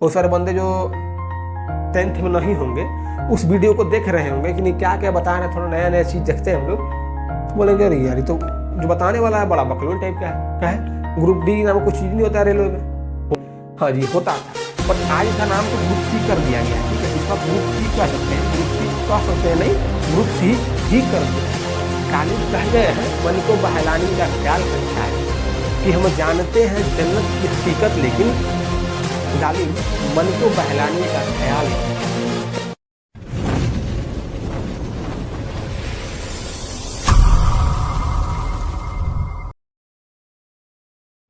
बहुत सारे बंदे जो 10th में नहीं होंगे उस वीडियो को देख रहे होंगे कि नहीं क्या क्या बता रहे हैं, थोड़ा नया नया चीज़ देखते हैं हम लोग तो बोलेंगे अरे यार ये तो जो बताने वाला है बड़ा बकलोल टाइप का है। क्या है, ग्रुप डी नाम कुछ चीज़ नहीं होता है रेलवे में। हाँ जी होता था, पर आज इसका नाम तो ग्रुप सी कर दिया गया है। ठीक है, इसका ग्रुप सी कह सकते हैं, ग्रुप सी कह सकते हैं नहीं, ग्रुप सी ही कर सकते हैं। कालिद कह गए हैं मन को बहलाने का ख्याल रखा है कि हम जानते हैं जन्नत की हकीकत, लेकिन जालिम मन को बहलाने का ख्याल है।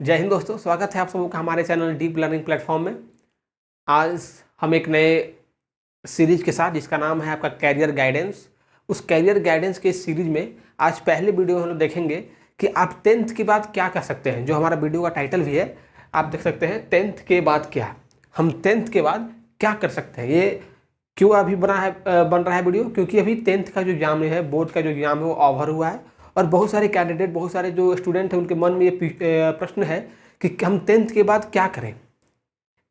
जय हिंद दोस्तों, स्वागत है आप सबों का हमारे चैनल डीप लर्निंग प्लेटफॉर्म में। आज हम एक नए सीरीज के साथ, जिसका नाम है आपका कैरियर गाइडेंस। उस कैरियर गाइडेंस के सीरीज में आज पहले वीडियो में हम लोग देखेंगे कि आप 10th के बाद क्या कर सकते हैं। जो हमारा वीडियो का टाइटल भी है, आप देख सकते हैं 10th के बाद क्या, हम 10th के बाद क्या कर सकते हैं। ये क्यों अभी बन रहा है वीडियो, क्योंकि अभी 10th का जो एग्जाम है, बोर्ड का जो एग्जाम है वो ओवर हुआ है और बहुत सारे कैंडिडेट, बहुत सारे जो स्टूडेंट हैं उनके मन में ये प्रश्न है कि हम 10th के बाद क्या करें।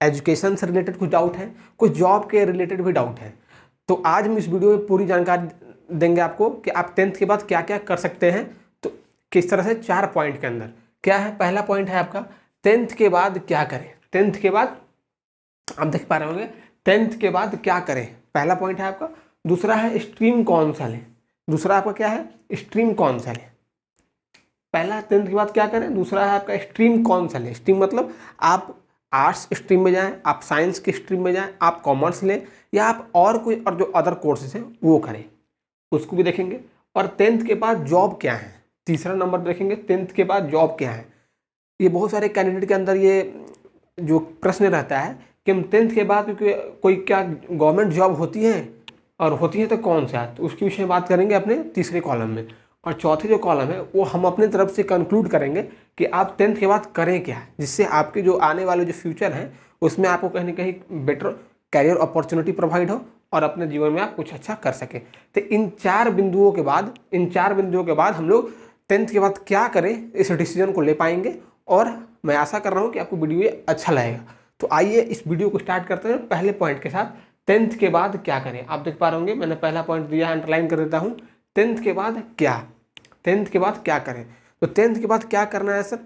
एजुकेशन से रिलेटेड कुछ डाउट है, कुछ जॉब के रिलेटेड भी डाउट है। तो आज हम इस वीडियो में पूरी जानकारी देंगे आपको कि आप 10th के बाद क्या क्या कर सकते हैं। तो किस तरह से 4 पॉइंट के अंदर क्या है। पहला पॉइंट है आपका 10th के बाद क्या करें। 10th के बाद आप देख पा रहे होंगे 10th के बाद क्या करें, पहला पॉइंट है आपका। दूसरा है स्ट्रीम कौन सा लें। दूसरा आपका क्या है, स्ट्रीम कौन सा लें। पहला 10th के बाद क्या करें, दूसरा है आपका स्ट्रीम कौन सा लें। स्ट्रीम मतलब आप आर्ट्स स्ट्रीम में जाएं, आप साइंस की स्ट्रीम में जाएं, आप कॉमर्स लें, या आप और कोई और जो अदर कोर्सेज हैं वो करें, उसको भी देखेंगे। और 10th के बाद जॉब क्या है, तीसरा नंबर देखेंगे 10th के बाद जॉब क्या है। ये बहुत सारे कैंडिडेट के अंदर ये जो प्रश्न रहता है कि हम 10th के बाद क्योंकि कोई क्या गवर्नमेंट जॉब होती है, और होती है तो कौन सा, तो उसके विषय में बात करेंगे अपने तीसरे कॉलम में। और चौथे जो कॉलम है वो हम अपने तरफ से कंक्लूड करेंगे कि आप 10th के बाद करें क्या, जिससे आपके जो आने वाले जो फ्यूचर है उसमें आपको कहीं ना कहीं बेटर कैरियर अपॉर्चुनिटी प्रोवाइड हो और अपने जीवन में आप कुछ अच्छा कर सकें। तो इन चार बिंदुओं के बाद हम लोग 10th के बाद क्या करें इस डिसीजन को ले पाएंगे। और मैं आशा कर रहा हूँ कि आपको वीडियो ये अच्छा लगेगा। तो आइए इस वीडियो को स्टार्ट करते हैं पहले पॉइंट के साथ, 10th के बाद क्या करें। आप देख पा रहे होंगे मैंने पहला पॉइंट दिया, अंडरलाइन कर देता हूँ, 10th के बाद क्या, 10th के बाद क्या करें। तो 10th के बाद क्या करना है सर,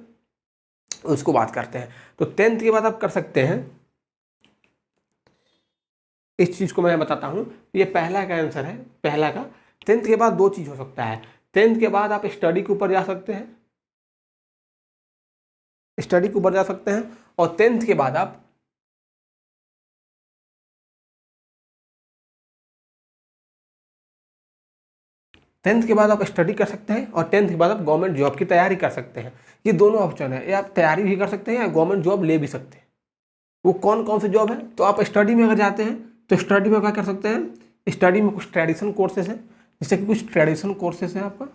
उसको बात करते हैं। तो 10th के बाद आप कर सकते हैं, इस चीज को मैं बताता हूं, ये पहला का आंसर है। पहला का 10th के बाद दो चीज हो सकता है। 10th के बाद आप स्टडी के ऊपर जा सकते हैं, स्टडी के ऊपर जा सकते हैं। और 10th के बाद आप स्टडी कर सकते हैं और 10th के बाद आप गवर्नमेंट जॉब की तैयारी कर सकते हैं। ये दोनों ऑप्शन है, ये आप तैयारी भी कर सकते हैं या गवर्नमेंट जॉब ले भी सकते हैं। वो कौन कौन से जॉब है, तो आप स्टडी में अगर जाते हैं तो स्टडी में क्या कर सकते हैं। स्टडी में कुछ ट्रेडिशनल कोर्सेज हैं, जैसे कि कुछ ट्रेडिशनल कोर्सेज हैं आपका,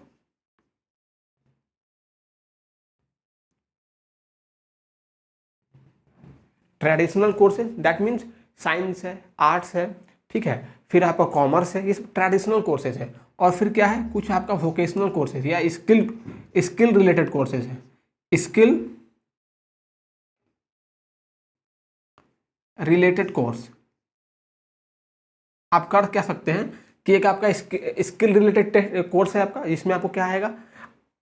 traditional courses that means science है, आर्ट्स है, ठीक है, फिर आपका कॉमर्स है, ये सब ट्रेडिशनल कोर्सेज है। और फिर क्या है, कुछ आपका वोकेशनल कोर्सेज या स्किल रिलेटेड कोर्सेज है। स्किल रिलेटेड कोर्स आप कर क्या सकते हैं कि एक आपका स्किल रिलेटेड कोर्स है आपका, जिसमें आपको क्या आएगा,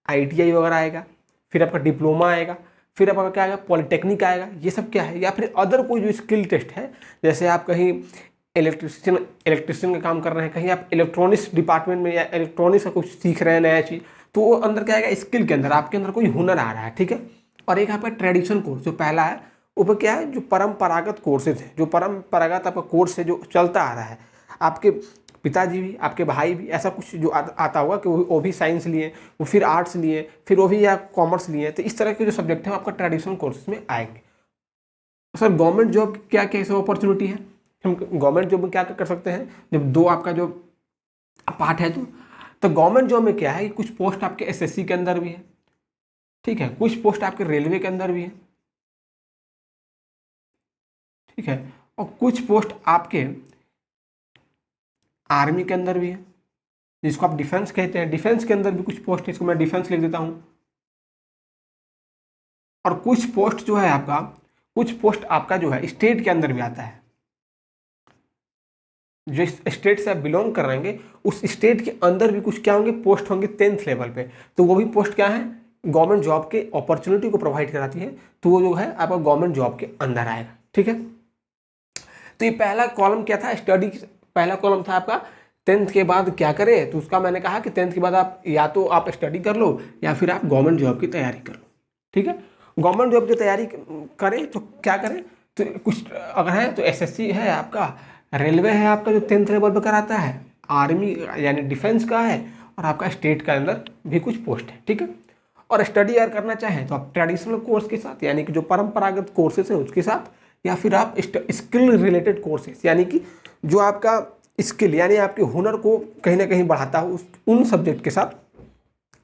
ITI वगैरह आएगा, फिर आपका डिप्लोमा आएगा, फिर आपका क्या आएगा, पॉलिटेक्निक आएगा, ये सब क्या है। या फिर अदर कोई जो स्किल टेस्ट है, जैसे आप कहीं इलेक्ट्रिशियन का काम कर रहे हैं, कहीं आप इलेक्ट्रॉनिक्स डिपार्टमेंट में या इलेक्ट्रॉनिक्स का कुछ सीख रहे हैं नया चीज़, तो वो अंदर क्या आएगा, स्किल के अंदर आपके अंदर कोई हुनर आ रहा है, ठीक है। और एक आपका ट्रेडिशन कोर्स जो पहला है, ऊपर क्या है, जो परंपरागत कोर्सेज है, जो परंपरागत आपका कोर्स है जो चलता आ रहा है। आपके पिताजी भी, आपके भाई भी, ऐसा कुछ जो आता होगा कि वो भी साइंस लिए, वो फिर आर्ट्स लिए, फिर वो भी या कॉमर्स लिए, तो इस तरह के जो सब्जेक्ट हैं आपका ट्रेडिशनल कोर्सेज में आएंगे। सर गवर्नमेंट जॉब की क्या क्या सब अपॉर्चुनिटी है, हम गवर्नमेंट जॉब में क्या क्या कर सकते हैं। जब दो आपका जो पार्ट है तो गवर्नमेंट जॉब में क्या है कि कुछ पोस्ट आपके SSC के अंदर भी है, ठीक है, कुछ पोस्ट आपके रेलवे के अंदर भी है, ठीक है, और कुछ पोस्ट आपके आर्मी के अंदर भी है, जिसको आप डिफेंस कहते हैं। डिफेंस के अंदर भी कुछ पोस्ट है, इसको मैं डिफेंस लिख देता हूं। और कुछ पोस्ट जो है आपका, कुछ पोस्ट आपका जो है स्टेट के अंदर भी आता है। जो स्टेट से आप बिलोंग कर रहे हैं उस स्टेट के अंदर भी कुछ क्या होंगे, पोस्ट होंगे 10th लेवल पे। तो वो भी पोस्ट क्या है, गवर्नमेंट जॉब के अपॉर्चुनिटी को प्रोवाइड कराती है। तो वो जो है आपका गवर्नमेंट जॉब के अंदर आएगा। ठीक है, तो ये पहला कॉलम क्या था, स्टडी। पहला कॉलम था आपका 10th के बाद क्या करें, तो उसका मैंने कहा कि 10th के बाद आप या तो आप स्टडी कर लो या फिर आप गवर्नमेंट जॉब की तैयारी कर लो। ठीक है, गवर्नमेंट जॉब की तैयारी करें तो क्या करें, तो कुछ अगर है तो एसएससी है आपका, रेलवे है आपका जो 10th लेवल पर कराता है, आर्मी यानी डिफेंस का है, और आपका स्टेट के अंदर भी कुछ पोस्ट है। ठीक है, और स्टडी अगर करना चाहें तो आप ट्रेडिशनल कोर्स के साथ, यानी कि जो परंपरागत कोर्सेज हैं उसके साथ, या फिर आप स्किल रिलेटेड कोर्सेज, यानी कि जो आपका स्किल यानी आपके हुनर को कहीं ना कहीं बढ़ाता हो उन सब्जेक्ट के साथ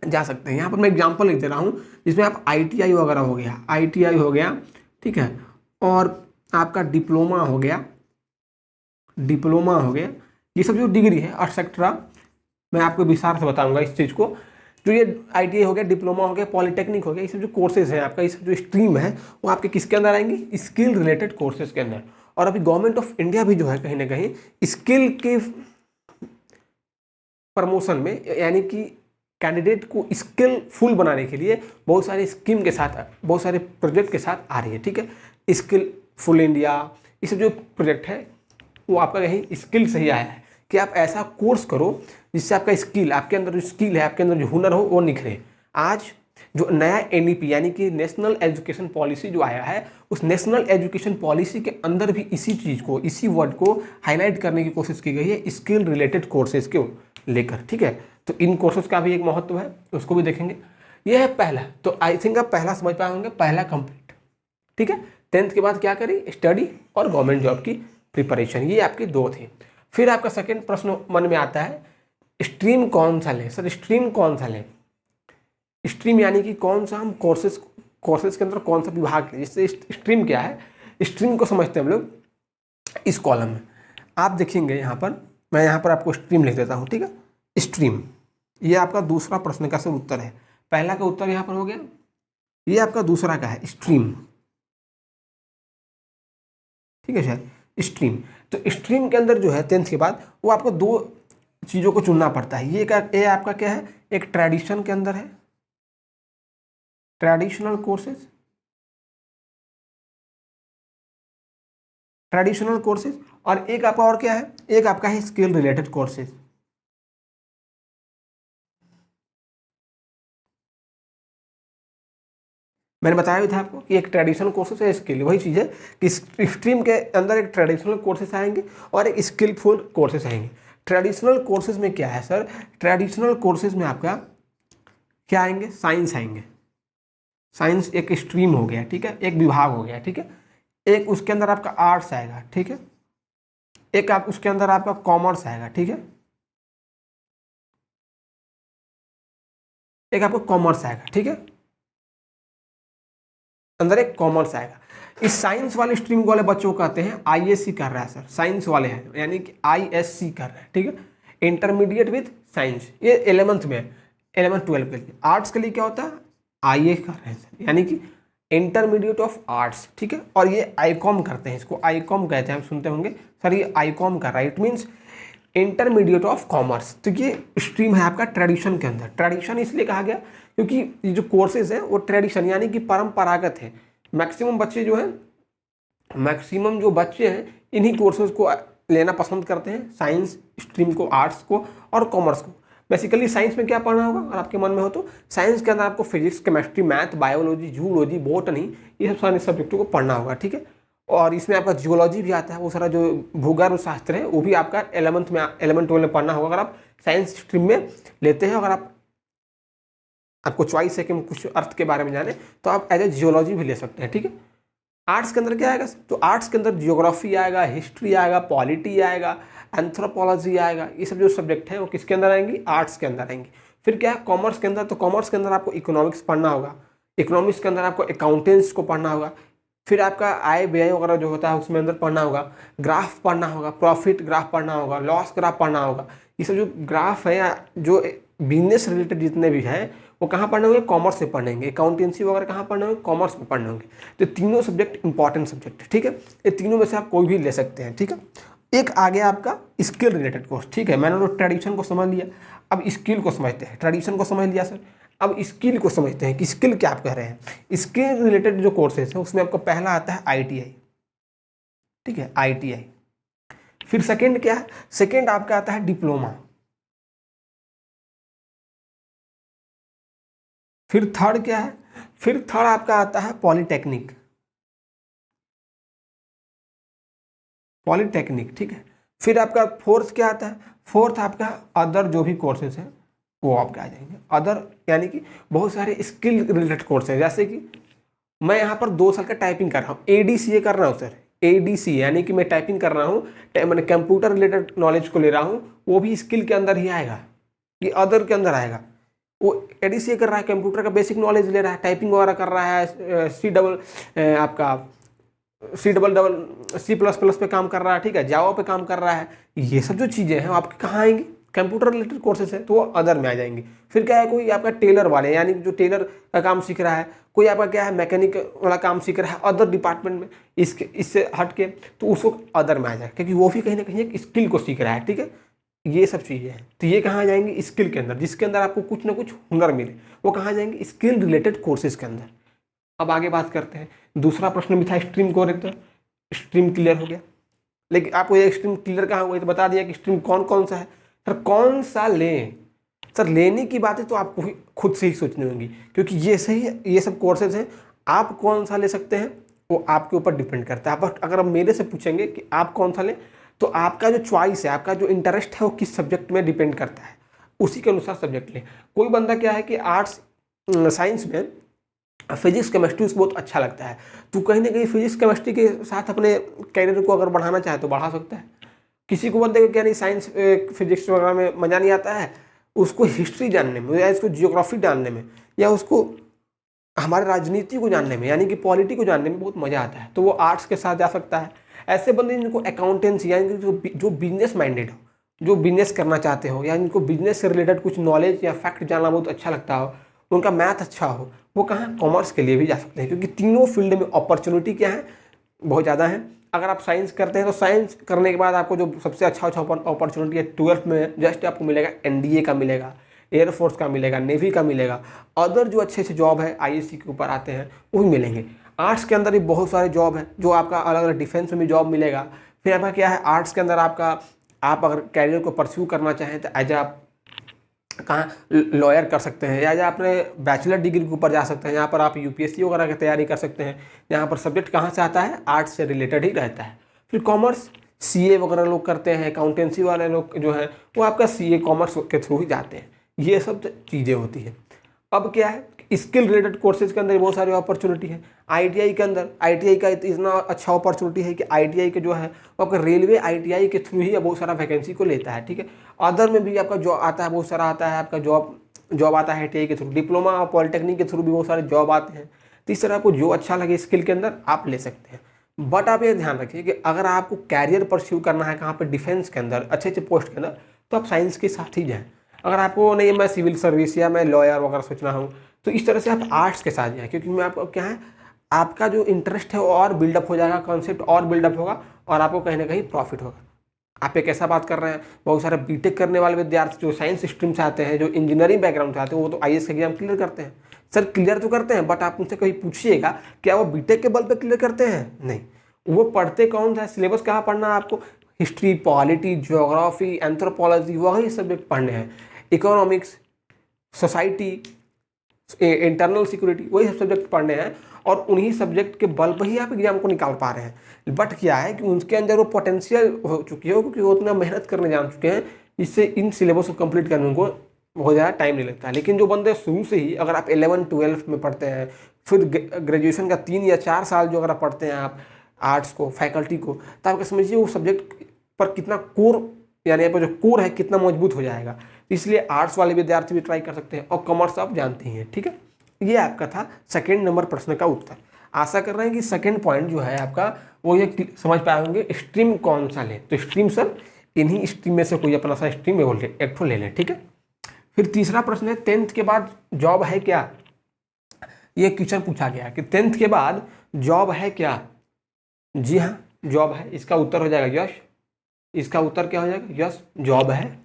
जा सकते हैं। यहाँ पर मैं एग्जांपल लिख दे रहा हूँ, जिसमें आप आईटीआई वगैरह हो गया, आईटीआई हो गया, ठीक है, और आपका डिप्लोमा हो गया, डिप्लोमा हो गया, ये सब जो डिग्री है एक्सेट्रा, मैं आपको विस्तार से बताऊंगा इस चीज़ को। जो ये आईटीआई हो गया, डिप्लोमा हो गया, पॉलिटेक्निक हो गया, ये सब जो कोर्सेज हैं आपका, ये सब जो स्ट्रीम है वो आपके किसके अंदर आएंगी, स्किल रिलेटेड कोर्सेज के अंदर। और अभी गवर्नमेंट ऑफ इंडिया भी जो है कहीं ना कहीं स्किल के प्रमोशन में, यानी कि कैंडिडेट को स्किलफुल बनाने के लिए बहुत सारे स्कीम के साथ, बहुत सारे प्रोजेक्ट के साथ आ रही है। ठीक है, स्किलफुल इंडिया, ये सब जो प्रोजेक्ट है वो आपका कहीं स्किल से ही आया है कि आप ऐसा कोर्स करो जिससे आपका स्किल, आपके अंदर जो स्किल है, आपके अंदर जो हुनर हो वो निखरे। आज जो नया एनईपी यानी कि नेशनल एजुकेशन पॉलिसी जो आया है, उस नेशनल एजुकेशन पॉलिसी के अंदर भी इसी चीज़ को, इसी वर्ड को हाईलाइट करने की कोशिश की गई है, स्किल रिलेटेड कोर्सेज को लेकर। ठीक है, तो इन कोर्सेज का भी एक महत्व है, उसको भी देखेंगे। ये है पहला, तो आई थिंक आप पहला समझ पाए होंगे, पहला कंप्लीट। ठीक है, 10th के बाद क्या करें, स्टडी और गवर्नमेंट जॉब की प्रिपरेशन, ये आपके दो थे। फिर आपका सेकंड प्रश्न मन में आता है, स्ट्रीम कौन सा लें। सर स्ट्रीम कौन सा लें, स्ट्रीम यानी कि कौन सा हम कोर्सेज के अंदर कौन सा विभाग लें। जिससे स्ट्रीम क्या है, स्ट्रीम को समझते हैं हम लोग इस कॉलम में। आप देखेंगे यहाँ पर, मैं यहाँ पर आपको स्ट्रीम लिख देता हूँ। ठीक है, स्ट्रीम, ये आपका दूसरा प्रश्न का सब उत्तर है। पहला का उत्तर यहाँ पर हो गया, ये आपका दूसरा का है स्ट्रीम। ठीक है सर, स्ट्रीम। तो स्ट्रीम के अंदर जो है 10th के बाद वो आपको दो चीज़ों को चुनना पड़ता है। ये आपका क्या है, एक ट्रेडिशन के अंदर है, ट्रेडिशनल कोर्सेज, ट्रेडिशनल कोर्सेज, और एक आपका और क्या है, एक आपका है स्किल रिलेटेड कोर्सेज। मैंने बताया भी था आपको कि एक ट्रेडिशनल कोर्सेज है, स्किल, वही चीज़ है कि स्ट्रीम के अंदर एक ट्रेडिशनल कोर्सेज आएंगे और एक स्किलफुल कोर्सेज आएंगे। ट्रेडिशनल कोर्सेज में क्या है सर, ट्रेडिशनल कोर्सेज में आपका क्या आएंगे, साइंस आएंगे। साइंस एक स्ट्रीम हो गया, ठीक है, एक विभाग हो गया। ठीक है, एक उसके अंदर आपका आर्ट्स आएगा। ठीक है, एक आप उसके अंदर आपका कॉमर्स आएगा। ठीक है, एक आपको कॉमर्स आएगा। ठीक है, अंदर एक कॉमर्स आएगा। इस साइंस वाले स्ट्रीम वाले बच्चों को कहते हैं आईएससी कर रहा है सर, साइंस वाले हैं यानी कि आईएससी कर रहे हैं। ठीक है, इंटरमीडिएट विद साइंस, ये 11th में है, 11th 12th के लिए। आर्ट्स के लिए क्या होता है, आईए कर रहे हैं सर, यानी कि इंटरमीडिएट ऑफ आर्ट्स। ठीक है, और ये आईकॉम करते हैं, इसको आईकॉम कहते हैं, हम सुनते होंगे सर ये आईकॉम कर रहा है, it means intermediate of commerce. तो ये स्ट्रीम है आपका ट्रेडिशन के अंदर। ट्रेडिशन इसलिए कहा गया क्योंकि ये जो कोर्सेज हैं वो ट्रेडिशन यानी कि परंपरागत है। मैक्सिमम बच्चे जो हैं, मैक्सिमम जो बच्चे हैं इन्हीं कोर्सेज को लेना पसंद करते हैं, साइंस स्ट्रीम को, आर्ट्स को और कॉमर्स को। बेसिकली साइंस में क्या पढ़ना होगा अगर आपके मन में हो तो, साइंस के अंदर आपको physics, chemistry, math, biology, zoology, botany, ये सब सारे सब्जेक्टों को पढ़ना होगा। ठीक है, और इसमें आपका जियोलॉजी भी आता है, वो सारा जो भूगर्भ शास्त्र है वो भी आपका 11th में 11 12 में पढ़ना होगा अगर आप साइंस स्ट्रीम में लेते हैं। अगर आपको चॉइस है कि कुछ अर्थ के बारे में जाने तो आप एज ए जियोलॉजी भी ले सकते हैं। ठीक है, आर्ट्स के अंदर क्या आएगा, तो आर्ट्स के अंदर जियोग्राफी आएगा, हिस्ट्री आएगा, पॉलिटी आएगा, एंथ्रोपोलॉजी आएगा। ये सब जो सब्जेक्ट हैं वो किसके अंदर आएंगी, आर्ट्स के अंदर आएंगी। फिर क्या है कॉमर्स के अंदर, तो कॉमर्स के अंदर आपको इकोनॉमिक्स पढ़ना होगा, इकोनॉमिक्स के अंदर आपको अकाउंटेंट्स को पढ़ना होगा। फिर आपका आय व्यय वगैरह जो होता है उसमें अंदर पढ़ना होगा, ग्राफ पढ़ना होगा, प्रॉफिट ग्राफ पढ़ना होगा, लॉस ग्राफ पढ़ना होगा। ये सब जो ग्राफ है या जो बिजनेस रिलेटेड जितने भी हैं वो कहाँ पढ़ने होंगे, कॉमर्स में पढ़ेंगे। अकाउंटेंसी वगैरह कहाँ पढ़ने होंगे, कॉमर्स में पढ़ने होंगे। तो तीनों सब्जेक्ट इंपॉर्टेंट सब्जेक्ट है, ठीक है। ये तीनों में से आप कोई भी ले सकते हैं, ठीक है। एक आ गया आपका स्किल रिलेटेड कोर्स, ठीक है। मैंने तो ट्रेडिशन को समझ लिया, अब स्किल को समझते हैं। ट्रेडिशन को समझ लिया सर, अब स्किल को समझते हैं कि स्किल क्या आप कह रहे हैं। स्किल रिलेटेड जो कोर्सेज है उसमें आपको पहला आता है ITI, ठीक है, ITI। फिर सेकंड क्या है, सेकंड आपका आता है डिप्लोमा। फिर थर्ड क्या है, फिर थर्ड आपका आता है पॉलिटेक्निक, पॉलिटेक्निक, ठीक है। फिर आपका फोर्थ क्या आता है, फोर्थ आपका अदर जो भी कोर्सेज हैं वो आपके आ जाएंगे। अदर यानी कि बहुत सारे स्किल रिलेटेड कोर्स हैं, जैसे कि मैं यहाँ पर 2 साल का टाइपिंग कर रहा हूँ, ADCA कर रहा हूँ सर। ADCA यानी कि मैं टाइपिंग कर रहा हूँ, मैंने कंप्यूटर रिलेटेड नॉलेज को ले रहा हूँ, वो भी स्किल के अंदर ही आएगा, ये अदर के अंदर आएगा। वो ADCA कर रहा है, कंप्यूटर का बेसिक नॉलेज ले रहा है, टाइपिंग वगैरह कर रहा है, आपका C++ पे काम कर रहा है, ठीक है, जावा पे काम कर रहा है। ये सब जो चीज़ें हैं आपके कहाँ आएंगी, कंप्यूटर रिलेटेड कोर्सेज है तो वो अदर में आ जाएंगे। फिर क्या है, कोई आपका टेलर वाले यानी जो टेलर का काम सीख रहा है, कोई आपका क्या है मैकेनिक वाला काम सीख रहा है अदर डिपार्टमेंट में, इससे हट के, तो उसको अदर में आ जाए, क्योंकि वो भी कहीं ना कहीं एक स्किल को सीख रहा है, ठीक है। ये सब चीज़ें हैं, तो ये कहाँ आ जाएंगी, स्किल के अंदर, जिसके अंदर आपको कुछ ना कुछ हुनर मिले, वो कहाँ आ जाएंगे, स्किल रिलेटेड कोर्सेज के अंदर। अब आगे बात करते हैं, दूसरा प्रश्न भी था स्ट्रीम करेक्टर, स्ट्रीम क्लियर हो गया। लेकिन आपको ये स्ट्रीम क्लियर कहाँ हुआ, तो बता दिया कि स्ट्रीम कौन कौन सा है। सर कौन सा लें, सर लेने की बातें तो आपको ही खुद से ही सोचनी होंगी, क्योंकि ये सही है, ये सब कोर्सेज हैं, आप कौन सा ले सकते हैं वो आपके ऊपर डिपेंड करता है। आप अगर आप मेरे से पूछेंगे कि आप कौन सा लें, तो आपका जो चॉइस है, आपका जो इंटरेस्ट है वो किस सब्जेक्ट में डिपेंड करता है, उसी के अनुसार सब्जेक्ट लें। कोई बंदा क्या है कि आर्ट्स साइंस में फिजिक्स केमिस्ट्री उसको बहुत अच्छा लगता है, तो कहीं ना कहीं फिजिक्स केमिस्ट्री के साथ अपने कैरियर को अगर बढ़ाना चाहे तो बढ़ा सकता है। किसी को बंदे को क्या नहीं साइंस फिजिक्स वगैरह में मज़ा नहीं आता है, उसको हिस्ट्री जानने में या उसको जियोग्राफी जानने में या उसको हमारे राजनीति को जानने में यानी कि पॉलिटी को जानने में बहुत मज़ा आता है, तो वो आर्ट्स के साथ जा सकता है। ऐसे बंदे जिनको अकाउंटेंसी यानी कि जो बिजनेस माइंडेड हो, जो बिजनेस करना चाहते हो या जिनको बिजनेस से रिलेटेड कुछ नॉलेज या फैक्ट जानना बहुत अच्छा लगता हो, उनका मैथ अच्छा हो, वो कहाँ कॉमर्स के लिए भी जा सकते हैं, क्योंकि तीनों फील्ड में अपॉर्चुनिटी क्या है, बहुत ज़्यादा है। अगर आप साइंस करते हैं तो साइंस करने के बाद आपको जो सबसे अच्छा अपॉर्चुनिटी है 12th में जस्ट आपको मिलेगा NDA का मिलेगा, एयरफोर्स का मिलेगा, नेवी का मिलेगा, अदर जो अच्छे अच्छे जॉब है IAC के ऊपर आते हैं वो भी मिलेंगे। आर्ट्स के अंदर भी बहुत सारे जॉब है, जो आपका अलग अलग डिफेंस में भी जॉब मिलेगा। फिर आपका क्या है, आर्ट्स के अंदर आपका आप अगर कैरियर को परस्यू करना चाहें तो एज आप कहाँ लॉयर कर सकते हैं, या आपने बैचलर डिग्री के ऊपर जा सकते हैं, यहाँ पर आप UPSC वगैरह की तैयारी कर सकते हैं। यहाँ पर सब्जेक्ट कहाँ से आता है, आर्ट्स से रिलेटेड ही रहता है। फिर कॉमर्स CA वगैरह लोग करते हैं, अकाउंटेंसी वाले लोग जो हैं वो आपका CA कॉमर्स के थ्रू ही जाते हैं। ये सब चीज़ें होती हैं। अब क्या है, स्किल रिलेटेड कोर्सेज के अंदर बहुत सारी अपॉर्चुनिटी है। ITI के अंदर ITI का इतना अच्छा अपॉर्चुनिटी है कि ITI के जो है वो आपका रेलवे ITI के थ्रू ही बहुत सारा वैकेंसी को लेता है, ठीक है। अदर में भी आपका जॉब आता है, बहुत सारा आता है आपका जॉब आता है ITI के थ्रू। डिप्लोमा और पॉलिटेक्निक के थ्रू भी बहुत सारे जॉब आते हैं। तो इस तरह आपको जो अच्छा लगे स्किल के अंदर आप ले सकते हैं। बट आप ये ध्यान रखिए कि अगर आपको कैरियर परस्यू करना है कहाँ पर, डिफेंस के अंदर अच्छे अच्छे पोस्ट के अंदर, तो आप साइंस के साथ ही जाएँ। अगर आपको नहीं मैं सिविल सर्विस या मैं लॉयर वगैरह सोचना हूँ, तो इस तरह से आप आर्ट्स के साथ जाएँ, क्योंकि मैं आपको क्या है, आपका जो इंटरेस्ट है वो और बिल्डअप हो जाएगा, कॉन्सेप्ट और बिल्डअप होगा और आपको कहीं ना कहीं प्रॉफिट होगा। आप एक ऐसा बात कर रहे हैं, बहुत सारे बीटेक करने वाले विद्यार्थी जो साइंस स्ट्रीम से आते हैं, जो इंजीनियरिंग बैकग्राउंड से आते हैं, वो तो IAS का एग्जाम क्लियर करते हैं। सर क्लियर तो करते हैं, बट आप उनसे कहीं पूछिएगा क्या वो बीटेक के बल पे क्लियर करते हैं? नहीं। वो पढ़ते कौन सा, सिलेबस कहाँ पढ़ना है आपको, हिस्ट्री, पॉलिटी, ज्योग्राफी, एंथ्रोपोलॉजी, वही सब्जेक्ट पढ़ने हैं, इकोनॉमिक्स, सोसाइटी, इंटरनल सिक्योरिटी, वही सब सब्जेक्ट पढ़ने हैं और उन्हीं सब्जेक्ट के बल पर ही आप एग्जाम को निकाल पा रहे हैं। बट क्या है कि उनके अंदर वो पोटेंशियल हो चुकी है, क्योंकि वो उतना मेहनत करने जान चुके हैं, जिससे इन सिलेबस को कंप्लीट करने में उनको बहुत ज़्यादा टाइम नहीं लगता है। लेकिन जो बंदे शुरू से ही, अगर आप 11-12 में पढ़ते हैं, फिर ग्रेजुएशन का 3 या 4 साल जो अगर आप पढ़ते हैं आप आर्ट्स को, फैकल्टी को, तो आप समझिए वो सब्जेक्ट पर कितना कोर, यानी यहाँ पर जो कोर है कितना मजबूत हो जाएगा। इसलिए आर्ट्स वाले विद्यार्थी भी ट्राई कर सकते हैं, और कॉमर्स आप जानते ही हैं, ठीक है। ये आपका था सेकंड नंबर प्रश्न का उत्तर। आशा कर रहे हैं कि सेकंड पॉइंट जो है आपका वो ये समझ पाए होंगे, स्ट्रीम कौन सा लें। तो स्ट्रीम सर इन्हीं स्ट्रीम में से कोई अपना सा स्ट्रीम एक ठो ले लें, ठीक है। फिर तीसरा प्रश्न है 10th के बाद जॉब है क्या। ये क्वेश्चन पूछा गया कि 10th के बाद जॉब है क्या। जी हाँ, जॉब है, इसका उत्तर हो जाएगा यस। इसका उत्तर क्या हो जाएगा, यस, जॉब है।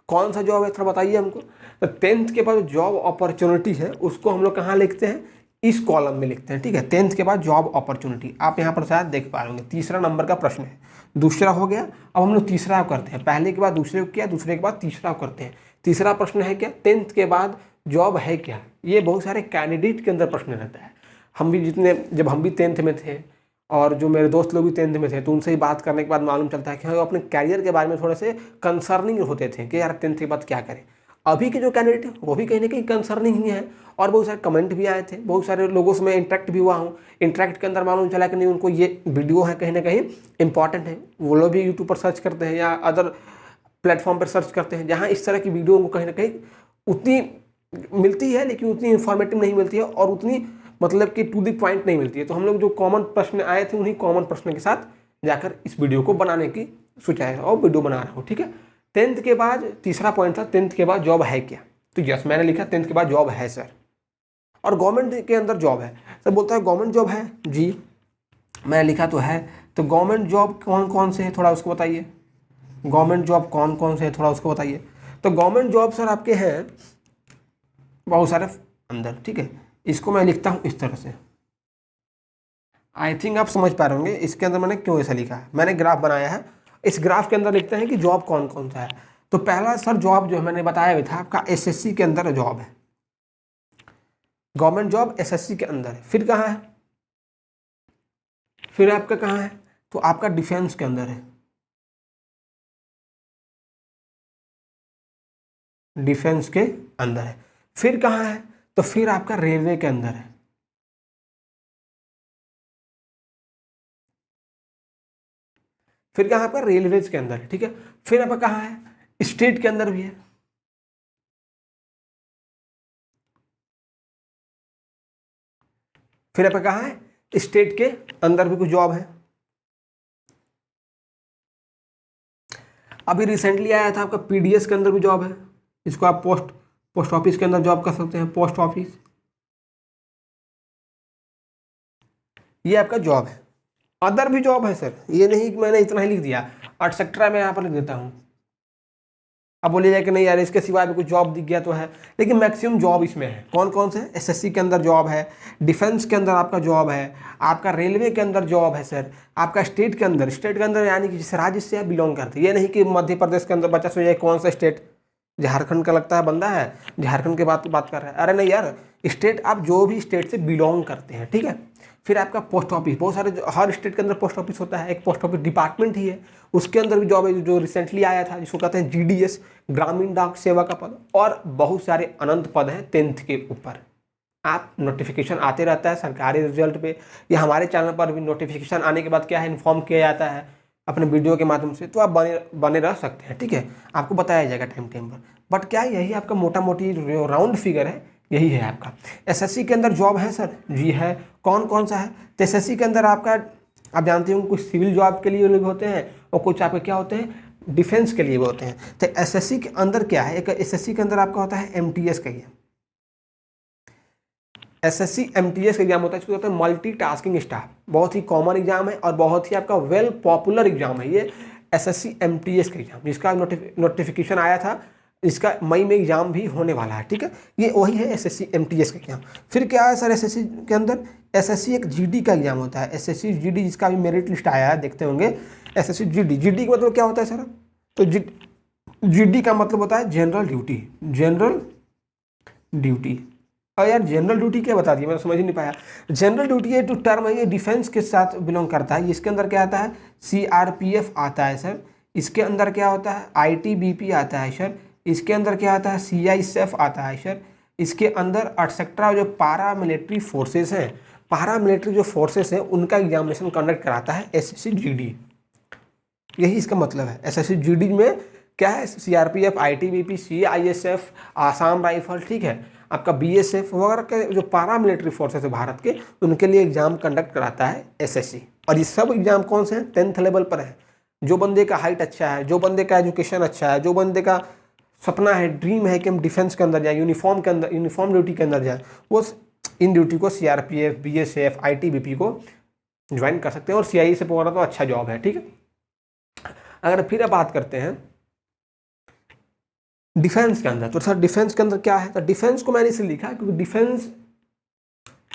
कौन सा जॉब है थोड़ा बताइए हमको। तो 10th के बाद जॉब अपॉर्चुनिटी है उसको हम लोग कहाँ लिखते हैं, इस कॉलम में लिखते हैं, ठीक है। 10th के बाद जॉब अपॉर्चुनिटी आप यहाँ पर शायद देख पा रहे होंगे, तीसरा नंबर का प्रश्न है। दूसरा हो गया, अब हम लोग तीसरा करते हैं। पहले के बाद दूसरे को किया, दूसरे के बाद तीसरा करते हैं। तीसरा प्रश्न है क्या, 10th के बाद जॉब है क्या। ये बहुत सारे कैंडिडेट के अंदर प्रश्न रहता है। हम भी जब हम भी 10th में थे और जो मेरे दोस्त लोग भी 10th में थे तो उनसे ही बात करने के बाद मालूम चलता है कि वो अपने कैरियर के बारे में थोड़े से कंसर्निंग होते थे कि यार 10th के बाद क्या करें। अभी के जो कैंडिडेट हैं वो भी कहीं ना कहीं कंसर्निंग ही है, और बहुत सारे कमेंट भी आए थे, बहुत सारे लोगों से मैं इंटरेक्ट भी हुआ हूँ। इंटरेक्ट के अंदर मालूम चला कि नहीं, उनको ये वीडियो है कहीं ना कहीं इंपॉर्टेंट है। वो लोग भी यूट्यूब पर सर्च करते हैं या अदर प्लेटफॉर्म पर सर्च करते हैं जहाँ इस तरह की वीडियो उनको कहीं ना कहीं उतनी मिलती है, लेकिन उतनी इंफॉर्मेटिव नहीं मिलती है और उतनी मतलब कि टू द पॉइंट नहीं मिलती है। तो हम लोग जो कॉमन प्रश्न आए थे उन्हीं कॉमन प्रश्न के साथ जाकर इस वीडियो को बनाने की सोचा है और वीडियो बना रहा हूँ, ठीक है। 10th के बाद तीसरा पॉइंट था 10th के बाद जॉब है क्या। तो यस, मैंने लिखा 10th के बाद जॉब है सर। और गवर्नमेंट के अंदर जॉब है सर, बोलता है गवर्नमेंट जॉब है जी, मैंने लिखा तो है। तो गवर्नमेंट जॉब कौन कौन से है थोड़ा उसको बताइए। गवर्नमेंट जॉब कौन कौन से है थोड़ा उसको बताइए। तो गवर्नमेंट जॉब सर आपके हैं बहुत सारे अंदर, ठीक है। इसको मैं लिखता हूँ इस तरह से, आई थिंक आप समझ पा रहे होंगे इसके अंदर मैंने क्यों ऐसा लिखा है। मैंने ग्राफ बनाया है, इस ग्राफ के अंदर लिखते हैं कि जॉब कौन कौन सा है। तो पहला सर जॉब जो है मैंने बताया भी था आपका एसएससी के अंदर जॉब है, गवर्नमेंट जॉब एसएससी के अंदर है। फिर कहाँ है, फिर आपका कहाँ है, तो आपका डिफेंस के अंदर है, डिफेंस के अंदर है। फिर कहाँ है, तो फिर आपका रेलवे के अंदर है। फिर कहाँ पर, रेलवेज के अंदर है, ठीक है। फिर आपका कहाँ है, स्टेट के अंदर भी है। फिर आपका कहाँ है, स्टेट के अंदर भी कुछ जॉब है। अभी रिसेंटली आया था आपका पीडीएस के अंदर भी जॉब है, इसको आप पोस्ट ऑफिस के अंदर जॉब कर सकते हैं, पोस्ट ऑफिस, ये आपका जॉब है। अदर भी जॉब है सर, ये नहीं कि मैंने इतना ही लिख दिया, एटसेट्रा मैं यहाँ पर लिख देता हूँ। अब बोलिएगा कि नहीं यार इसके सिवाय भी कुछ जॉब दिख गया तो है, लेकिन मैक्सिमम जॉब इसमें है। कौन कौन से, एसएससी के अंदर जॉब है, डिफेंस के अंदर आपका जॉब है, आपका रेलवे के अंदर जॉब है सर, आपका स्टेट के अंदर यानी कि जिस राज्य से आप बिलोंग करते हैं। ये नहीं कि मध्य प्रदेश के अंदर बच्चा सोच जाए कौन सा स्टेट, झारखंड का लगता है बंदा है, झारखंड के बात कर रहा है। अरे नहीं यार, स्टेट आप जो भी स्टेट से बिलोंग करते हैं, ठीक है। फिर आपका पोस्ट ऑफिस, बहुत सारे हर स्टेट के अंदर पोस्ट ऑफिस होता है, एक पोस्ट ऑफिस डिपार्टमेंट ही है, उसके अंदर भी जॉब है जो रिसेंटली आया था, जिसको कहते हैं जीडीएस, ग्रामीण डाक सेवा का पद। और बहुत सारे अनंत पद हैं 10th के ऊपर। आप नोटिफिकेशन आते रहता है सरकारी रिजल्ट पे, या हमारे चैनल पर भी नोटिफिकेशन आने के बाद क्या है इन्फॉर्म किया जाता है अपने वीडियो के माध्यम से, तो आप बने रह सकते हैं, ठीक है। आपको बताया जाएगा टाइम पर। बट क्या यही आपका मोटा मोटी राउंड फिगर है, यही है आपका। एसएससी के अंदर जॉब है सर, जी है। कौन कौन सा है, तो एसएससी के अंदर आपका आप जानते हो कुछ सिविल जॉब के लिए भी होते हैं और कुछ आपके क्या होते हैं, डिफेंस के लिए भी होते हैं। तो एसएससी के अंदर क्या है, एक एसएससी के अंदर आपका होता है एमटीएस का एग्जाम। एसएससी एमटीएस का एग्जाम होता है, इसको कहते हैं मल्टी टास्किंग स्टाफ। बहुत ही कॉमन एग्जाम है और बहुत ही आपका वेल पॉपुलर एग्जाम है ये एसएससी एमटीएस का एग्जाम, जिसका नोटिफिकेशन आया था। इसका मई में एग्जाम भी होने वाला है, ठीक है। ये वही है एसएससी एमटीएस का एग्जाम। फिर क्या है सर एसएससी के अंदर, एसएससी एक जीडी का एग्जाम होता है, एसएससी जीडी, जिसका भी मेरिट लिस्ट आया है, देखते होंगे। एसएससी जीडी, जीडी का मतलब क्या होता है सर, तो जीडी का मतलब होता है जनरल ड्यूटी, जनरल ड्यूटी। और यार जनरल ड्यूटी क्या बता दिया, मैंने समझ ही नहीं पाया। जनरल ड्यूटी ये जो टर्म है ये डिफेंस के साथ बिलोंग करता है। इसके अंदर क्या आता है, सीआरपीएफ आता है सर। इसके अंदर क्या होता है, आईटीबीपी आता है सर। इसके अंदर क्या आता है, सीआईएसएफ आता है सर। इसके अंदर एटसेट्रा जो पारा मिलिट्री फोर्सेस हैं, पारा मिलिट्री जो फोर्सेस हैं उनका एग्जामिनेशन कंडक्ट कराता है एसएससी जीडी। यही इसका मतलब है। एसएससी जीडी में क्या है, CRPF, ITBP, CISF, Assam rifle, ठीक है, आपका बीएसएफ वगैरह के जो पारा मिलिट्री फोर्सेस है भारत के, उनके लिए एग्जाम कंडक्ट कराता है एसएससी। और ये सब एग्जाम कौन से हैं, 10th लेवल पर है। जो बंदे का हाइट अच्छा है, जो बंदे का एजुकेशन अच्छा है, जो बंदे का सपना है, ड्रीम है कि हम डिफेंस के अंदर जाएं, यूनिफॉर्म के अंदर, यूनिफॉर्म ड्यूटी के अंदर जाएं, वो इन ड्यूटी को सीआरपीएफ, बीएसएफ, आईटीबीपी को ज्वाइन कर सकते हैं और सीआईए से पकड़ा तो अच्छा जॉब है। ठीक है, अगर फिर अब बात करते हैं डिफेंस के अंदर, तो सर डिफेंस के अंदर क्या है, तो डिफेंस को मैंने इसलिए लिखा क्योंकि डिफेंस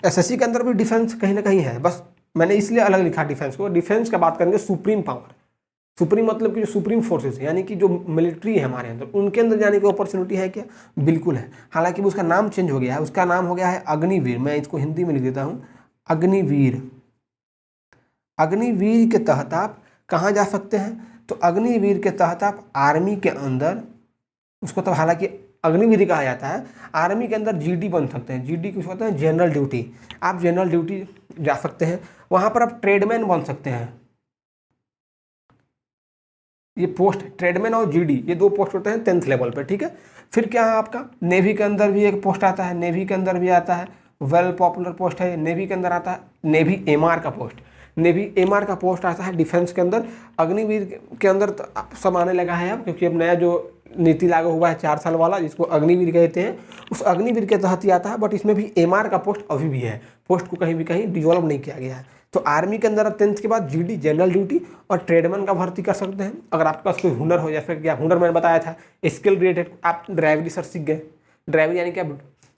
एसएससी के अंदर भी डिफेंस कहीं ना कहीं है, बस मैंने इसलिए अलग लिखा डिफेंस को। डिफेंस का बात करेंगे सुप्रीम पावर, सुप्रीम मतलब कि जो सुप्रीम फोर्सेस है, यानी कि जो मिलिट्री है हमारे अंदर, उनके अंदर जाने की अपॉर्चुनिटी है क्या, बिल्कुल है। हालांकि उसका नाम चेंज हो गया है, उसका नाम हो गया है अग्निवीर। मैं इसको हिंदी में लिख देता हूँ, अग्निवीर। अग्निवीर के तहत आप कहाँ जा सकते हैं, तो अग्निवीर के तहत आप आर्मी के अंदर, उसको तो हालांकि अग्निवीर कहा जाता है, आर्मी के अंदर जीडी बन सकते हैं। जीडी किस होता है, जनरल ड्यूटी। आप जनरल ड्यूटी जा सकते हैं, वहाँ पर आप ट्रेडमैन बन सकते हैं। ये पोस्ट ट्रेडमैन और जीडी, ये दो पोस्ट होते हैं 10th लेवल पे। ठीक है, फिर क्या है आपका, नेवी के अंदर भी एक पोस्ट आता है, नेवी के अंदर भी आता है, वेल पॉपुलर पोस्ट है, नेवी के अंदर आता है नेवी एमआर का पोस्ट। नेवी एमआर का पोस्ट आता है डिफेंस के अंदर। अग्निवीर के अंदर तो सब आने लगा है अब, क्योंकि अब नया जो नीति लागू हुआ है 4 साल वाला, जिसको अग्निवीर कहते हैं, उस अग्निवीर के तहत ही आता है। बट इसमें भी एमआर का पोस्ट अभी भी है, पोस्ट को कहीं भी कहीं डिजोल्व नहीं किया गया है। तो आर्मी के अंदर 10th के बाद जीडी जनरल ड्यूटी और ट्रेडमैन का भर्ती कर सकते हैं। अगर आपके पास कोई हुनर हो, जैसे क्या हुनर मैंने बताया था, स्किल रिलेटेड, आप ड्राइवरी सर सीख गए, ड्राइवरी यानी क्या,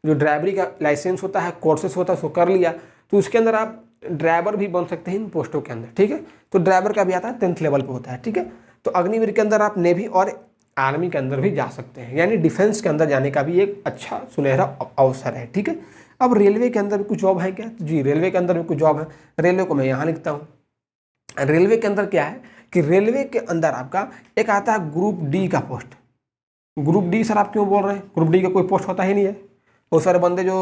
जो ड्राइवरी का लाइसेंस होता है, कोर्सेस होता है, उसको कर लिया, तो उसके अंदर आप ड्राइवर भी बन सकते हैं इन पोस्टों के अंदर। ठीक है, तो ड्राइवर का भी आता है 10th लेवल पे होता है। ठीक है, तो अग्निवीर के अंदर आप नेवी और आर्मी के अंदर भी जा सकते हैं, यानी डिफेंस के अंदर जाने का भी एक अच्छा सुनहरा अवसर है। ठीक है, अब रेलवे के अंदर भी कुछ जॉब है क्या, जी रेलवे के अंदर भी कुछ जॉब है। रेलवे को मैं यहाँ लिखता हूँ। रेलवे के अंदर क्या है कि रेलवे के अंदर आपका एक आता है ग्रुप डी का पोस्ट। ग्रुप डी सर आप क्यों बोल रहे हैं, ग्रुप डी का कोई पोस्ट होता ही नहीं है। वो सारे बंदे जो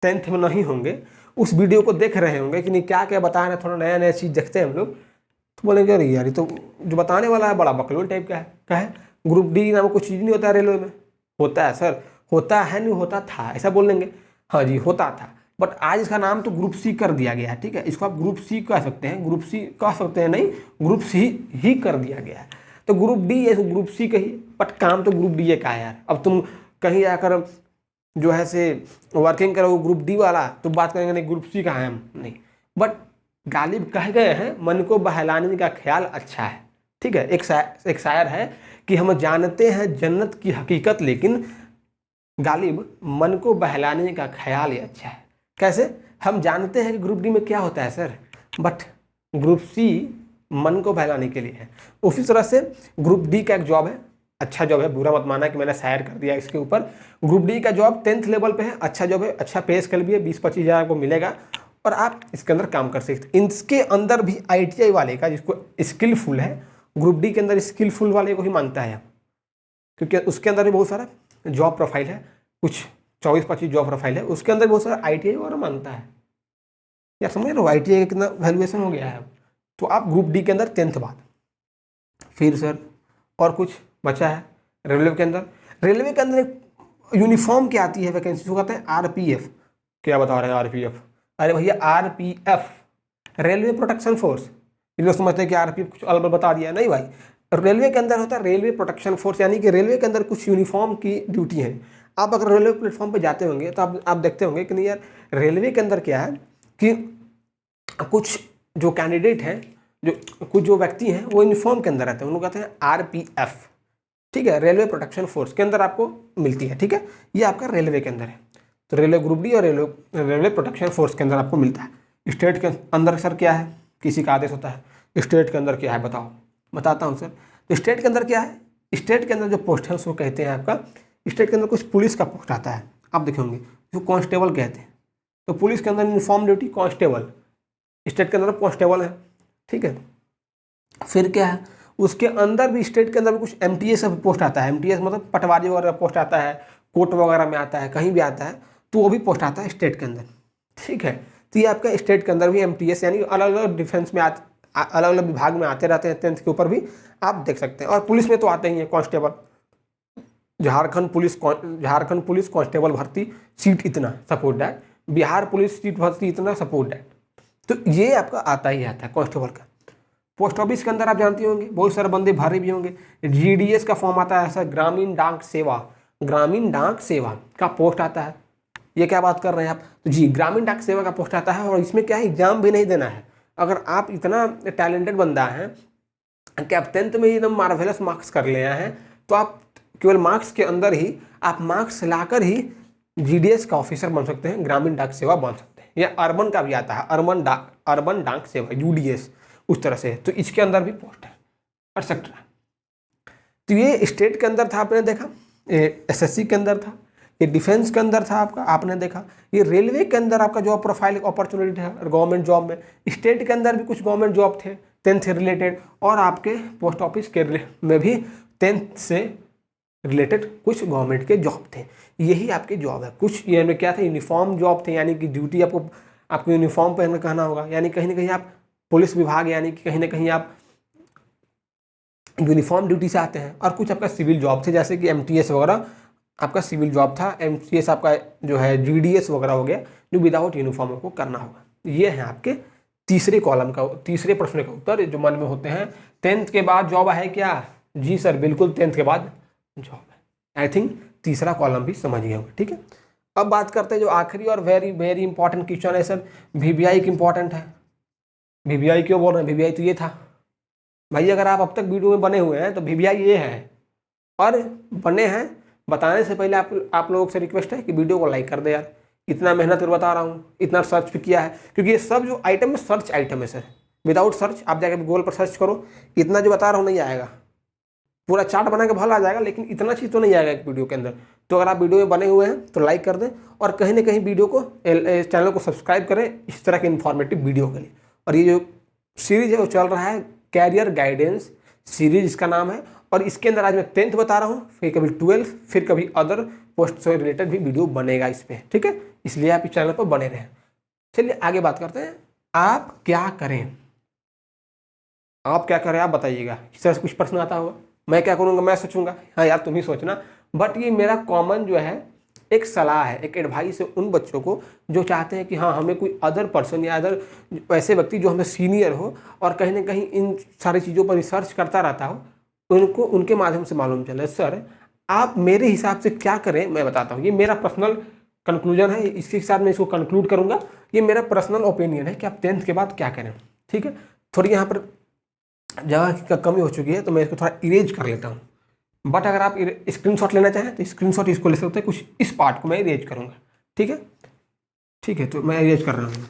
10th में नहीं होंगे उस वीडियो को देख रहे होंगे कि नहीं क्या क्या बता रहे हैं, थोड़ा नया नया चीज़ देखते हैं हम लोग, तो बोलेंगे अरे यार ये तो जो बताने वाला है बड़ा बकलोल टाइप का है। क्या है, ग्रुप डी नाम कुछ चीज़ नहीं होता है रेलवे में। होता है सर, होता है नहीं होता था, ऐसा बोल देंगे। हाँ जी होता था, बट आज इसका नाम तो ग्रुप सी कर दिया गया है। ठीक है, इसको आप ग्रुप सी कह सकते हैं, ग्रुप सी कह सकते हैं, नहीं ग्रुप सी ही कर दिया गया है। तो ग्रुप डी है तो ग्रुप सी कहिए, बट काम तो ग्रुप डी का है यार। अब तुम कहीं जाकर जो है से वर्किंग करो ग्रुप डी वाला, तो बात करेंगे नहीं ग्रुप सी का है हम, नहीं। बट गालिब कह गए हैं, मन को बहलाने का ख्याल अच्छा है। ठीक है, एक शायर है कि हम जानते हैं जन्नत की हकीकत, लेकिन गालिब मन को बहलाने का ख्याल ही अच्छा है। कैसे, हम जानते हैं कि ग्रुप डी में क्या होता है सर, बट ग्रुप सी मन को बहलाने के लिए है। उसी तरह से ग्रुप डी का एक जॉब है, अच्छा जॉब है, बुरा मत माना कि मैंने शायर कर दिया इसके ऊपर। ग्रुप डी का जॉब 10th लेवल पे है, अच्छा जॉब है, अच्छा पे स्केल भी है, 20-25 हज़ार आपको मिलेगा और आप इसके अंदर काम कर सकते हैं। इसके अंदर भी ITI वाले का, जिसको स्किलफुल है, ग्रुप डी के अंदर स्किलफुल वाले को ही मानता है, क्योंकि उसके अंदर भी बहुत सारा जॉब प्रोफाइल है, कुछ 24-25 जॉब प्रोफाइल है, उसके अंदर बहुत सारा ITI वाला मानता है। यार समझ रहे हो ITI का कितना वैल्यूएशन हो गया है। तो आप ग्रुप डी के अंदर 10th बाद, फिर सर और कुछ बचा है रेलवे के अंदर। रेलवे के अंदर एक यूनिफॉर्म क्या आती है वैकेंसी, उसको कहते हैं RPF। क्या बता रहे हैं RPF, अरे भैया RPF रेलवे प्रोटेक्शन फोर्स। ये लोग समझते हैं कि RPF कुछ अलग बता दिया, नहीं भाई। रेलवे के अंदर होता है रेलवे प्रोटेक्शन फोर्स, यानी कि रेलवे के अंदर कुछ यूनिफॉर्म की ड्यूटी है। आप अगर रेलवे प्लेटफॉर्म पे जाते होंगे तो आप देखते होंगे कि नहीं यार, रेलवे के अंदर क्या है कि कुछ जो कैंडिडेट हैं, कुछ जो व्यक्ति हैं वो यूनिफॉर्म के अंदर रहते हैं, उनको कहते हैं RPF। ठीक है, रेलवे प्रोटेक्शन फोर्स के अंदर आपको मिलती है। ठीक है, ये आपका रेलवे के अंदर है। तो रेलवे ग्रुप डी और रेलवे प्रोटेक्शन फोर्स के अंदर आपको मिलता है। स्टेट के अंदर सर क्या है, किसी का आदेश होता है। स्टेट के अंदर क्या है बताओ, बताता हूँ सर। तो स्टेट के अंदर क्या है, स्टेट के अंदर जो पोस्ट है उसको कहते हैं आपका, स्टेट के अंदर कुछ पुलिस का पोस्ट आता है, आप देखेंगे जो कांस्टेबल कहते हैं। तो पुलिस के अंदर यूनिफॉर्म ड्यूटी कांस्टेबल, स्टेट के अंदर कांस्टेबल है। ठीक है, फिर क्या है, उसके अंदर भी स्टेट के अंदर भी कुछ MTS का पोस्ट आता है। MTS मतलब पटवारी वगैरह पोस्ट आता है, कोर्ट वगैरह में आता है, कहीं भी आता है, तो वो भी पोस्ट आता है स्टेट के अंदर। ठीक है, तो ये आपका स्टेट के अंदर भी MTS, यानी अलग अलग डिफेंस में अलग अलग विभाग में आते रहते हैं। 10th के ऊपर भी आप देख सकते हैं। और पुलिस में तो आते ही हैं कांस्टेबल, झारखंड पुलिस कांस्टेबल भर्ती सीट इतना support that, Bihar police seat भर्ती इतना सपोर्ट दैट। तो ये आपका आता ही आता है कांस्टेबल का। पोस्ट ऑफिस के अंदर आप जानते होंगे बहुत सारे बंदे भरे भी होंगे। जीडीएस का फॉर्म आता है, सर ग्रामीण डाक सेवा, ग्रामीण डाक सेवा का पोस्ट आता है। ये क्या बात कर रहे हैं आप? तो जी ग्रामीण डाक सेवा का पोस्ट आता है और इसमें क्या है, एग्जाम भी नहीं देना है। अगर आप इतना टैलेंटेड बंदा है कि आप 10th में एकदम मार्वेलस मार्क्स कर ले आए हैं, तो आप केवल मार्क्स के अंदर ही आप मार्क्स लाकर ही जीडीएस का ऑफिसर बन सकते हैं, ग्रामीण डाक सेवा बन सकते हैं। या अर्बन का भी आता है, अर्बन डाक सेवा यूडीएस, उस तरह से। तो इसके अंदर भी पोस्ट है, एक्सेट्रा। तो ये स्टेट के अंदर था, आपने देखा, एसएससी के अंदर था, ये डिफेंस के अंदर था आपका, आपने देखा, ये रेलवे के अंदर आपका जॉब प्रोफाइल अपॉर्चुनिटी है गवर्नमेंट जॉब में। स्टेट के अंदर भी कुछ गवर्नमेंट जॉब थे 10th से रिलेटेड, और आपके पोस्ट ऑफिस के में भी 10th से रिलेटेड कुछ गवर्नमेंट के जॉब थे। यही आपके जॉब है। कुछ ये में क्या था, यूनिफॉर्म जॉब थे, यानी कि ड्यूटी आपको यूनिफॉर्म पहनकर कहना होगा, यानी कहीं ना कहीं आप पुलिस विभाग, यानी कि कहीं ना कहीं आप यूनिफॉर्म ड्यूटी से आते हैं। और कुछ आपका सिविल जॉब थे, जैसे कि एमटीएस वगैरह आपका सिविल जॉब था, एमटीएस आपका जो है जीडीएस वगैरह हो गया, जो विदाउट यूनिफॉर्म आपको करना होगा। ये है आपके तीसरे कॉलम का, तीसरे प्रश्न का उत्तर जो मन में होते हैं। 10th के बाद जॉब है क्या? जी सर बिल्कुल, 10th के बाद जॉब है। आई थिंक तीसरा कॉलम भी समझ गए होंगे, ठीक है। अब बात करते हैं जो आखिरी और वेरी वेरी इंपॉर्टेंट क्वेश्चन है सर, वीवीआई की इंपॉर्टेंट है। वीवीआई क्यों बोल रहे हैं? वीवीआई तो ये था भाई, अगर आप अब तक वीडियो में बने हुए हैं तो वीवीआई ये है। और बने हैं बताने से पहले आप लोगों से रिक्वेस्ट है कि वीडियो को लाइक कर दे यार। इतना मेहनत कर बता रहा हूँ, इतना सर्च भी किया है, क्योंकि ये सब जो आइटम है सर्च आइटम है सर। विदाउट सर्च आप जाकर गूगल पर सर्च करो, इतना जो बता रहा हूँ नहीं आएगा। पूरा चार्ट बना के भला आ जाएगा, लेकिन इतना चीज़ तो नहीं आएगा एक वीडियो के अंदर। तो अगर आप वीडियो में बने हुए हैं तो लाइक कर दें, और कहीं ना कहीं वीडियो को चैनल को सब्सक्राइब करें इस तरह के इन्फॉर्मेटिव वीडियो के लिए। और ये जो सीरीज है वो चल रहा है कैरियर गाइडेंस सीरीज, इसका नाम है। और इसके अंदर आज मैं 10th बता रहा हूँ, फिर कभी 12th, फिर कभी अदर पोस्ट से रिलेटेड भी वीडियो बनेगा इस पर, ठीक है। इसलिए आप इस चैनल पर बने रहें। चलिए आगे बात करते हैं, आप क्या करें, आप क्या करें आप बताइएगा। इस तरह से कुछ प्रश्न आता होगा, मैं क्या करूँगा, मैं सोचूंगा, हाँ यार तुम ही सोचना। बट ये मेरा कॉमन जो है एक सलाह है, एक एडवाइस है उन बच्चों को जो चाहते हैं कि हाँ हमें कोई अदर पर्सन या अदर ऐसे व्यक्ति जो हमें सीनियर हो और कहीं ना कहीं इन सारी चीज़ों पर रिसर्च करता रहता हो, उनको उनके माध्यम से मालूम चले। सर आप मेरे हिसाब से क्या करें मैं बताता हूँ, ये मेरा पर्सनल कंक्लूजन है, इसके साथ मैं इसको कंक्लूड करूँगा। ये मेरा पर्सनल ओपिनियन है कि आप 10th के बाद क्या करें, ठीक है। थोड़ी यहाँ पर जगह की कमी हो चुकी है तो मैं इसको थोड़ा इरेज कर लेता हूँ। बट अगर आप स्क्रीनशॉट लेना चाहें तो स्क्रीनशॉट इसको ले सकते हैं, कुछ इस पार्ट को मैं इरेज करूँगा, ठीक है। ठीक है, तो मैं इरेज कर रहा हूँ।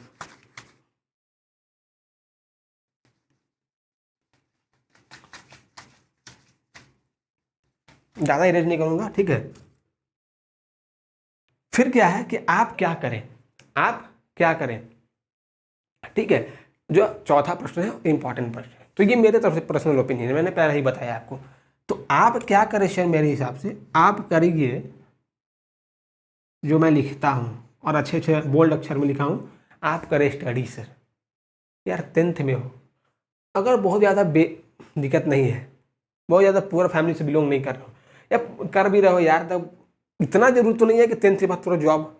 ज़्यादा इरेज नहीं करूँगा, ठीक है। फिर क्या है कि आप क्या करें, आप क्या करें, ठीक है। जो चौथा प्रश्न है इंपॉर्टेंट प्रश्न है, तो ये मेरे तरफ से पर्सनल ओपिनियन है, मैंने पहले ही बताया आपको। तो आप क्या करें सर, मेरे हिसाब से आप करिए जो मैं लिखता हूँ, और अच्छे अच्छे बोल्ड अक्षर में लिखा हूँ, आप करें स्टडी सर। यार 10th में हो, अगर बहुत ज़्यादा दिक्कत नहीं है, बहुत ज़्यादा पुअर फैमिली से बिलोंग नहीं कर रहे हो, या कर भी रहे हो यार, तब इतना जरूर तो नहीं है कि 10th के बाद थोड़ा जॉब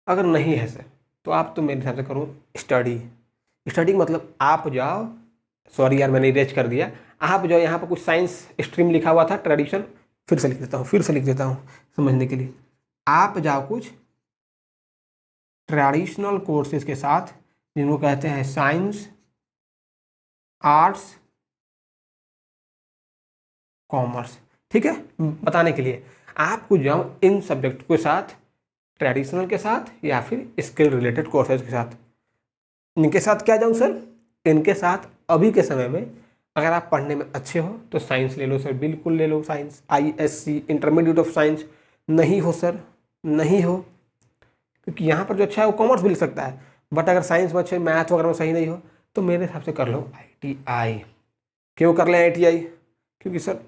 अगर नहीं है सर, तो आप तो मेरे हिसाब से करो स्टडी। स्टडी मतलब आप जाओ, सॉरी यार मैंने इरेज कर दिया, आप जाओ, यहाँ पर कुछ साइंस स्ट्रीम लिखा हुआ था ट्रेडिशन, फिर से लिख देता हूँ समझने के लिए। आप जाओ कुछ ट्रेडिशनल कोर्सेज के साथ, जिनको कहते हैं साइंस, आर्ट्स, कॉमर्स, ठीक है। बताने के लिए आपको जाओ इन सब्जेक्ट के साथ, ट्रेडिशनल के साथ या फिर स्किल रिलेटेड कोर्सेज के साथ। इनके साथ क्या जाऊँ सर, इनके साथ अभी के समय में अगर आप पढ़ने में अच्छे हो तो साइंस ले लो सर, बिल्कुल ले लो science, ISC intermediate of science. नहीं हो सर, नहीं हो, क्योंकि यहाँ पर जो अच्छा है वो कॉमर्स भी ले सकता है, बट अगर साइंस में अच्छे, मैथ वगैरह में सही नहीं हो, तो मेरे हिसाब से कर लो ITI। क्यों कर लें ITI? क्योंकि सर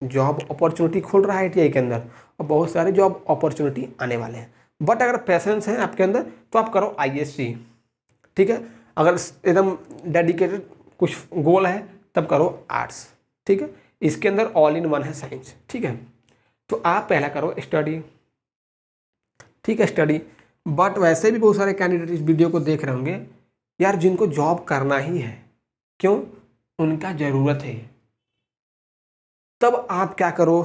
जॉब अपॉर्चुनिटी खुल रहा है ITI के अंदर, और बहुत सारे जॉब अपॉर्चुनिटी आने वाले हैं। बट अगर पैसेंस है आपके अंदर तो आप करो ISC, ठीक है। अगर एकदम डेडिकेटेड कुछ गोल है तब करो आर्ट्स, ठीक है। इसके अंदर ऑल इन वन है साइंस, ठीक है। तो आप पहला करो स्टडी, ठीक है, स्टडी। बट वैसे भी बहुत सारे कैंडिडेट इस वीडियो को देख रहे होंगे यार जिनको जॉब करना ही है। क्यों? उनका ज़रूरत है, तब आप क्या करो,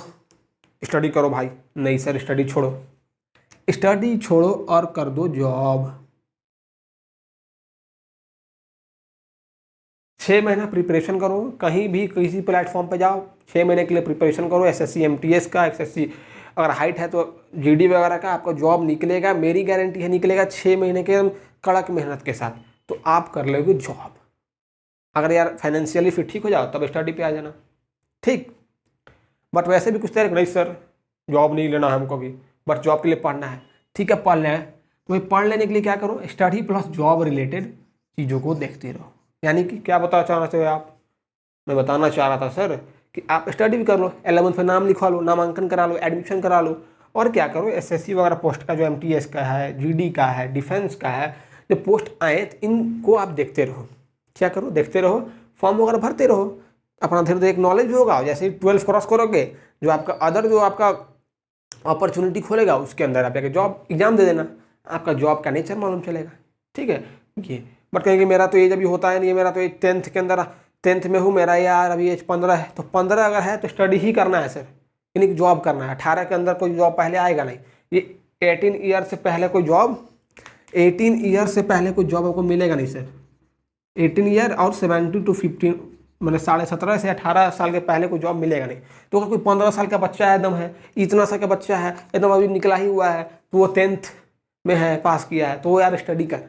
स्टडी करो भाई। नहीं सर स्टडी छोड़ो, स्टडी छोड़ो और कर दो जॉब। 6 महीना प्रिपरेशन करो, कहीं भी किसी प्लेटफॉर्म पे जाओ, 6 महीने के लिए प्रिपरेशन करो, एसएससी एमटीएस का, एसएससी अगर हाइट है तो जीडी वगैरह का, आपका जॉब निकलेगा, मेरी गारंटी है निकलेगा 6 महीने के कड़क मेहनत के साथ, तो आप कर लोगे जॉब। अगर यार फाइनेंशियली फिर ठीक हो जाओ तब स्टडी पे आ जाना, ठीक। बट वैसे भी कुछ तरह नहीं सर जॉब नहीं लेना है हमको भी, बट जॉब के लिए पढ़ना है, ठीक है पढ़ लें। तो वही पढ़ लेने के लिए क्या करो, स्टडी प्लस जॉब रिलेटेड चीज़ों को देखते रहो। यानी कि क्या बताना चाहना चाहिए आप, मैं बताना चाह रहा था सर कि आप स्टडी भी कर लो, 11th में नाम लिखवा लो, नामांकन करा लो, एडमिशन करा लो, और क्या करो एसएससी वगैरह पोस्ट का जो एमटीएस का है, जीडी का है, डिफेंस का है, जो पोस्ट आए इनको आप देखते रहो। क्या करो, देखते रहो, फॉर्म वगैरह भरते रहो, अपना धीरे धीरे एक नॉलेज भी होगा। जैसे ही 12 क्रॉस करोगे, जो आपका अदर जो आपका अपॉर्चुनिटी खोलेगा उसके अंदर आप जाके जॉब एग्जाम दे देना, आपका जॉब का नेचर मालूम चलेगा, ठीक है। ये बट कहेंगे मेरा तो एज अभी होता है नहीं, मेरा तो एज 10th के अंदर 10th में हूँ, मेरा यार अभी एज 15 है, तो 15 अगर है तो स्टडी ही करना है सर, यानी कि जॉब करना है। 18 के अंदर कोई जॉब पहले आएगा नहीं, ये 18 ईयर से पहले कोई जॉब, 18 ईयर से पहले कोई जॉब आपको मिलेगा नहीं सर। 18 ईयर और 17 to 15 मतलब 17.5 से 18 साल के पहले कोई जॉब मिलेगा नहीं। तो अगर कोई 15 साल का बच्चा है, एकदम है इतना सा का बच्चा है, एकदम अभी निकला ही हुआ है, तो वो 10th में है, पास किया है, तो वो यार स्टडी कर,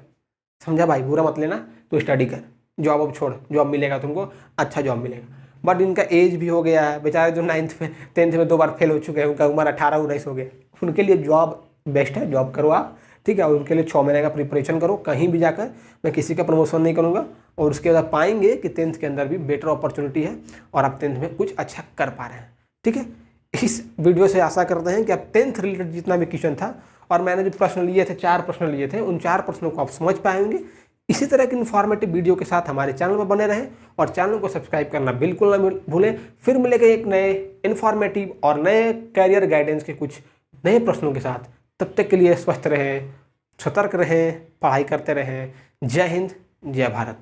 समझा भाई, बुरा मत लेना, तो स्टडी कर, जॉब अब छोड़, जॉब मिलेगा तुमको, अच्छा जॉब मिलेगा। बट इनका एज भी हो गया है, बेचारे जो 9th में 10th में 2 बार फेल हो चुके हैं, उनका उम्र 18-19 हो गया, उनके लिए जॉब बेस्ट है, जॉब करो आप, ठीक है। और उनके लिए 6 महीने का प्रिपरेशन करो, कहीं भी जाकर, मैं किसी का प्रमोशन नहीं करूँगा, और उसके बाद पाएंगे कि 10th के अंदर भी बेटर अपॉर्चुनिटी है और आप 10th में कुछ अच्छा कर पा रहे हैं, ठीक है। इस वीडियो से आशा करते हैं कि आप 10th रिलेटेड जितना भी क्वेश्चन था, और मैंने जो प्रश्न लिए थे, 4 प्रश्न लिए थे, उन 4 प्रश्नों को आप समझ पाएंगे। इसी तरह के इन्फॉर्मेटिव वीडियो के साथ हमारे चैनल पर बने रहें, और चैनल को सब्सक्राइब करना बिल्कुल ना भूलें। फिर मिलेंगे एक नए इन्फॉर्मेटिव और नए कैरियर गाइडेंस के कुछ नए प्रश्नों के साथ। तब तक के लिए स्वस्थ रहें, सतर्क रहें, पढ़ाई करते रहें। जय हिंद, जय भारत।